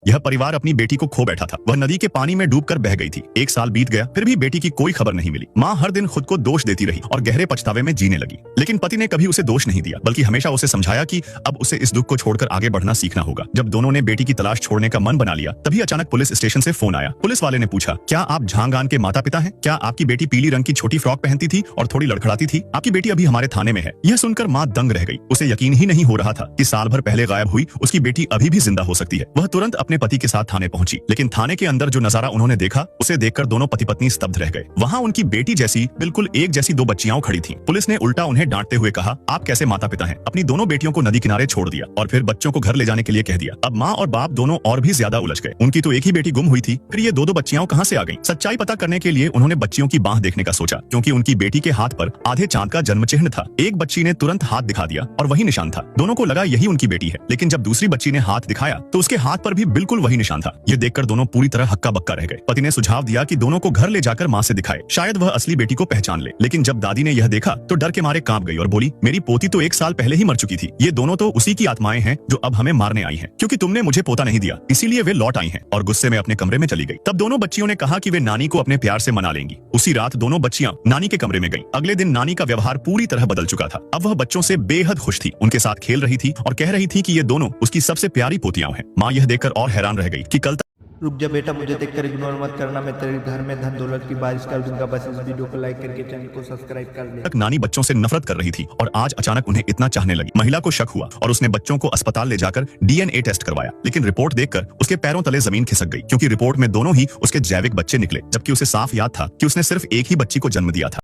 यह परिवार अपनी बेटी को खो बैठा था। वह नदी के पानी में डूबकर बह गई थी। 1 साल बीत गया, फिर भी बेटी की कोई खबर नहीं मिली। माँ हर दिन खुद को दोष देती रही और गहरे पछतावे में जीने लगी। लेकिन पति ने कभी उसे दोष नहीं दिया, बल्कि हमेशा उसे समझाया कि अब उसे इस दुख को छोड़कर आगे बढ़ना सीखना होगा। जब दोनों ने बेटी की तलाश छोड़ने का मन बना लिया, तभी अचानक पुलिस स्टेशन से फोन आया। पुलिस वाले ने पूछा, क्या आप झांगान के माता पिता हैं? क्या आपकी बेटी पीली रंग की छोटी फ्रॉक पहनती थी और थोड़ी लड़खड़ाती थी? आपकी बेटी अभी हमारे थाने में है। यह सुनकर माँ दंग रह गई। उसे यकीन ही नहीं हो रहा था कि साल भर पहले गायब हुई उसकी बेटी अभी भी जिंदा हो सकती है। वह तुरंत अपने पति के साथ थाने पहुंची, लेकिन थाने के अंदर जो नजारा उन्होंने देखा, उसे देखकर दोनों पति पत्नी स्तब्ध रह गए। वहाँ उनकी बेटी जैसी बिल्कुल एक जैसी 2 बच्चियां खड़ी थीं। पुलिस ने उल्टा उन्हें डांटते हुए कहा, आप कैसे माता पिता हैं? अपनी दोनों बेटियों को नदी किनारे छोड़ दिया और फिर बच्चों को घर ले जाने के लिए कह दिया। अब माँ और बाप दोनों और भी ज्यादा उलझ गए। उनकी तो एक ही बेटी गुम हुई थी, फिर ये 2 बच्चियां कहाँ से आ गईं? सच्चाई पता करने के लिए उन्होंने बच्चियों की बांह देखने का सोचा, क्योंकि उनकी बेटी के हाथ पर आधे चांद का जन्म चिन्ह था। एक बच्ची ने तुरंत हाथ दिखा दिया और वही निशान था। दोनों को लगा यही उनकी बेटी है, लेकिन जब दूसरी बच्ची ने हाथ दिखाया तो उसके हाथ पर भी बिल्कुल वही निशान था। यह देखकर दोनों पूरी तरह हक्का बक्का रह गए। पति ने सुझाव दिया कि दोनों को घर ले जाकर माँ से दिखाए, शायद वह असली बेटी को पहचान ले। लेकिन जब दादी ने यह देखा तो डर के मारे कांप गई और बोली, मेरी पोती तो 1 साल पहले ही मर चुकी थी। ये दोनों तो उसी की आत्माएं हैं जो अब हमें मारने आई हैं, क्योंकि तुमने मुझे पोता नहीं दिया, इसीलिए वे लौट आई हैं। और गुस्से में अपने कमरे में चली गई। तब दोनों बच्चियों ने कहा कि वे नानी को अपने प्यार से मना लेंगी। उसी रात दोनों बच्चियां नानी के कमरे में गईं। अगले दिन नानी का व्यवहार पूरी तरह बदल चुका था। अब वह बच्चों से बेहद खुश थी, उनके साथ खेल रही थी और कह रही थी कि ये दोनों उसकी सबसे प्यारी पोतियां हैं। माँ यह देखकर और हैरान रह गई कि कल रुक जा बेटा, मुझे देखकर इग्नोर मत करना। मैं तेरे घर में धन दौलत की बारिश कर दूंगा। बस इस वीडियो को लाइक करके चैनल को सब्सक्राइब कर ले। तक नानी बच्चों से नफरत कर रही थी और आज अचानक उन्हें इतना चाहने लगी। महिला को शक हुआ और उसने बच्चों को अस्पताल ले जाकर DNA टेस्ट करवाया, लेकिन रिपोर्ट देखकर उसके पैरों तले जमीन खिसक गई, क्योंकि रिपोर्ट में दोनों ही उसके जैविक बच्चे निकले, जबकि उसे साफ याद था कि उसने सिर्फ एक ही बच्ची को जन्म दिया था।